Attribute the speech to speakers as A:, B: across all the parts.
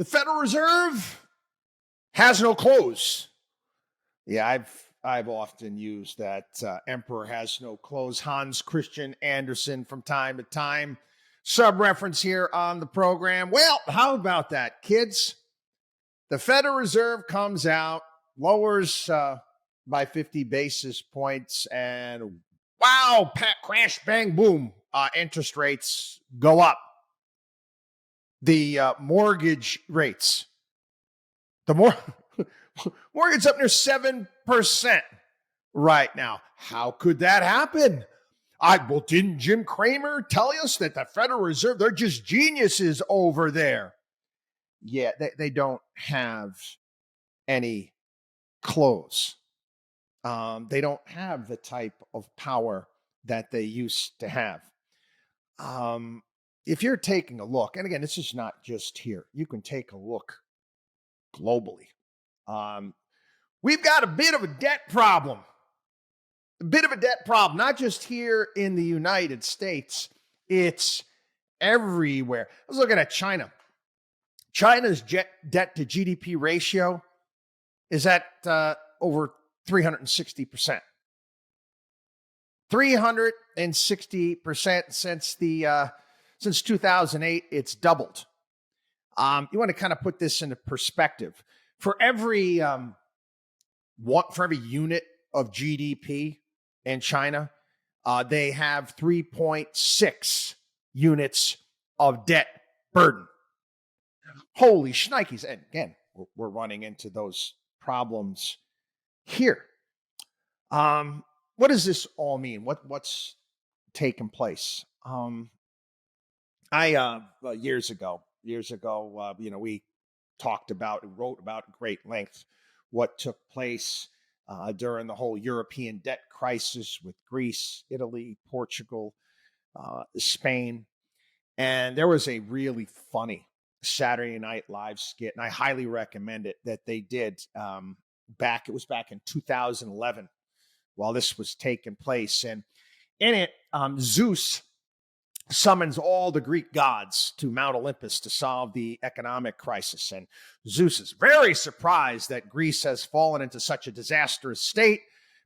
A: The Federal Reserve has no clothes. Yeah, I've often used that emperor has no clothes. Hans Christian Andersen from time to time. Sub-reference here on the program. Well, how about that, kids? The Federal Reserve comes out, lowers by 50 basis points, and wow, crash, bang, boom, interest rates go up. The mortgage rates, the mortgage up near 7% right now. How could that happen? Well, didn't Jim Cramer tell us that the Federal Reserve, they're just geniuses over there? Yeah, they don't have any clothes. They don't have the type of power that they used to have. If you're taking a look, and again, this is not just here, you can take a look globally. We've got a bit of a debt problem. Not just here in the United States, it's everywhere. I was looking at China. China's debt to GDP ratio is at over 360%. 360% since 2008, it's doubled. You want to kind of put this into perspective. For every unit of GDP in China, they have 3.6 units of debt burden. Holy shnikes. And again, we're running into those problems here. What does this all mean? What's taken place? Years ago, we talked about and wrote about at great length what took place during the whole European debt crisis with Greece, Italy, Portugal, Spain. And there was a really funny Saturday Night Live skit, and I highly recommend it, that they did back in 2011 while this was taking place. And in it, Zeus summons all the Greek gods to Mount Olympus to solve the economic crisis. And Zeus is very surprised that Greece has fallen into such a disastrous state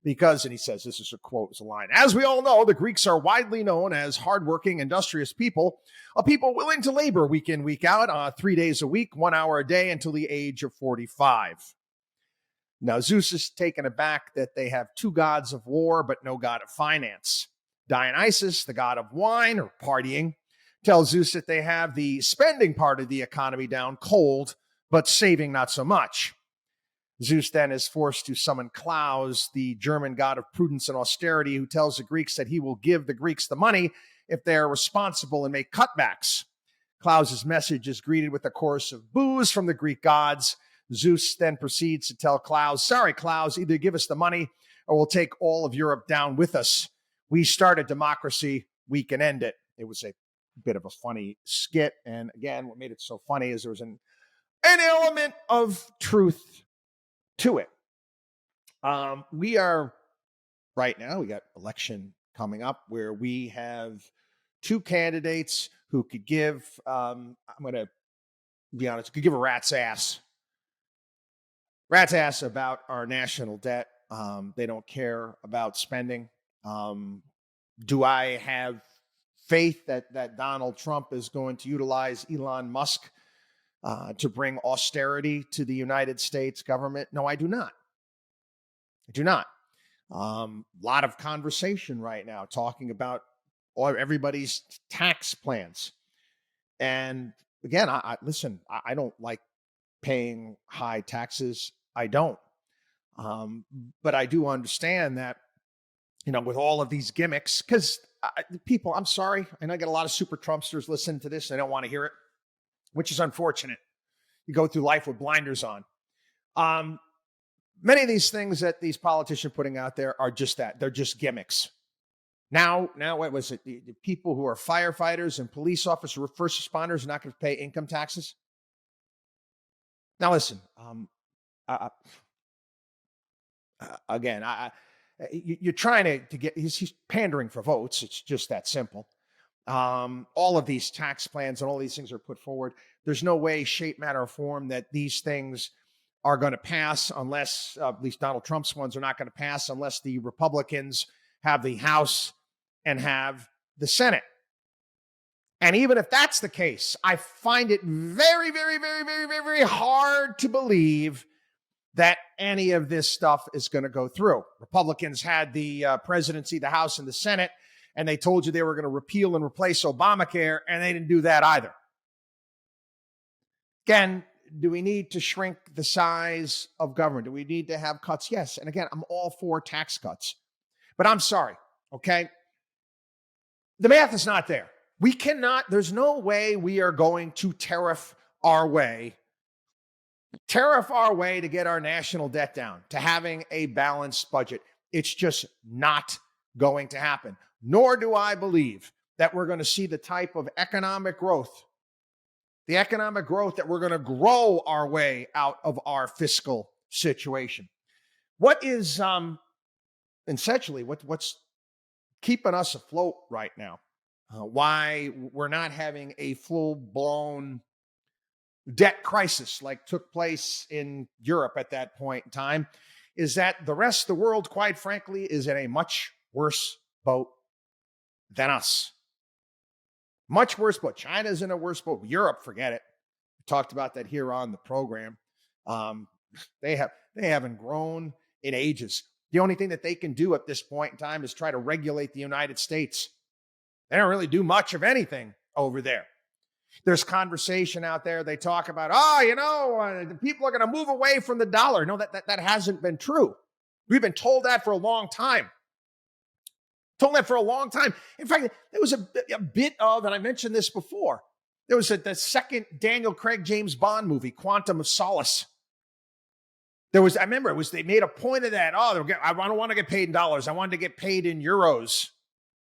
A: because, and he says, this is a quote, it's a line, "As we all know, the Greeks are widely known as hardworking, industrious people, a people willing to labor week in, week out, 3 days a week, 1 hour a day until the age of 45. Now, Zeus is taken aback that they have two gods of war, but no god of finance. Dionysus, the god of wine or partying, tells Zeus that they have the spending part of the economy down cold, but saving not so much. Zeus then is forced to summon Klaus, the German god of prudence and austerity, who tells the Greeks that he will give the Greeks the money if they are responsible and make cutbacks. Klaus's message is greeted with a chorus of boos from the Greek gods. Zeus then proceeds to tell Klaus, "Sorry, Klaus, either give us the money or we'll take all of Europe down with us. We start a democracy, we can end it." It was a bit of a funny skit. And again, what made it so funny is there was an element of truth to it. We are right now, we got election coming up where we have two candidates who could give, I'm going to be honest, could give a rat's ass about our national debt. They don't care about spending. Do I have faith that Donald Trump is going to utilize Elon Musk to bring austerity to the United States government? No, I do not. Lot of conversation right now talking about everybody's tax plans. And again, listen, I don't like paying high taxes. I don't. But I do understand that, with all of these gimmicks, because people, I'm sorry, and I get a lot of super Trumpsters listening to this, and they don't want to hear it, which is unfortunate. You go through life with blinders on. Many of these things that these politicians are putting out there are just that. They're just gimmicks. Now, what was it? The people who are firefighters and police officers or first responders are not going to pay income taxes? Now, listen, again, you're trying to get, he's pandering for votes. It's just that simple. All of these tax plans and all these things are put forward. There's no way, shape, matter, or form that these things are going to pass unless, at least Donald Trump's ones are not going to pass unless the Republicans have the House and have the Senate. And even if that's the case, I find it very, very, very, very, very, very hard to believe that any of this stuff is going to go through. Republicans had the presidency, the House, and the Senate, and they told you they were going to repeal and replace Obamacare, and they didn't do that either. Again, do we need to shrink the size of government? Do we need to have cuts? Yes. And again, I'm all for tax cuts. But I'm sorry, okay? The math is not there. We cannot, there's no way we are going to tariff our way to get our national debt down, to having a balanced budget. It's just not going to happen. Nor do I believe that we're going to see the type of economic growth, that we're going to grow our way out of our fiscal situation. What is essentially what's keeping us afloat right now? Why we're not having a full-blown debt crisis like took place in Europe at that point in time is that the rest of the world, quite frankly, is in a much worse boat than us. Much worse boat. China's in a worse boat. Europe, forget it. We talked about that here on the program. They haven't grown in ages. The only thing that they can do at this point in time is try to regulate the United States. They don't really do much of anything over there. There's conversation out there. They talk about, the people are going to move away from the dollar. No, that hasn't been true. We've been told that for a long time. In fact, there was a bit of, and I mentioned this before, there was the second Daniel Craig James Bond movie, Quantum of Solace. They made a point of that. I don't want to get paid in dollars. I wanted to get paid in euros.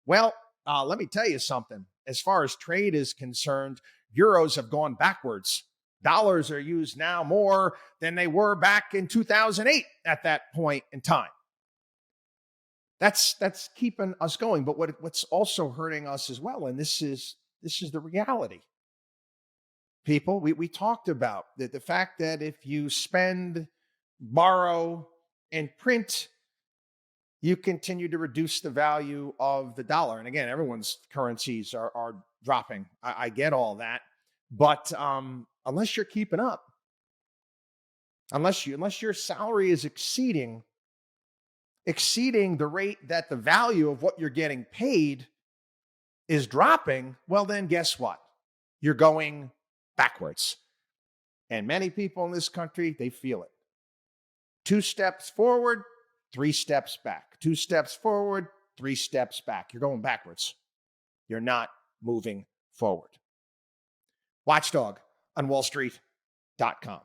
A: Well, let me tell you something. As far as trade is concerned, euros have gone backwards. Dollars are used now more than they were back in 2008 at that point in time. That's keeping us going. But what's also hurting us as well, and this is the reality. People, we talked about the fact that if you spend, borrow, and print, you continue to reduce the value of the dollar. And again, everyone's currencies are dropping. I get all that. But unless you're keeping up, unless your salary is exceeding the rate that the value of what you're getting paid is dropping, well, then guess what? You're going backwards. And many people in this country, they feel it. 2 steps forward, 3 steps back. 2 steps forward, 3 steps back. You're going backwards. You're not moving forward. WatchDog on wallstreet.com.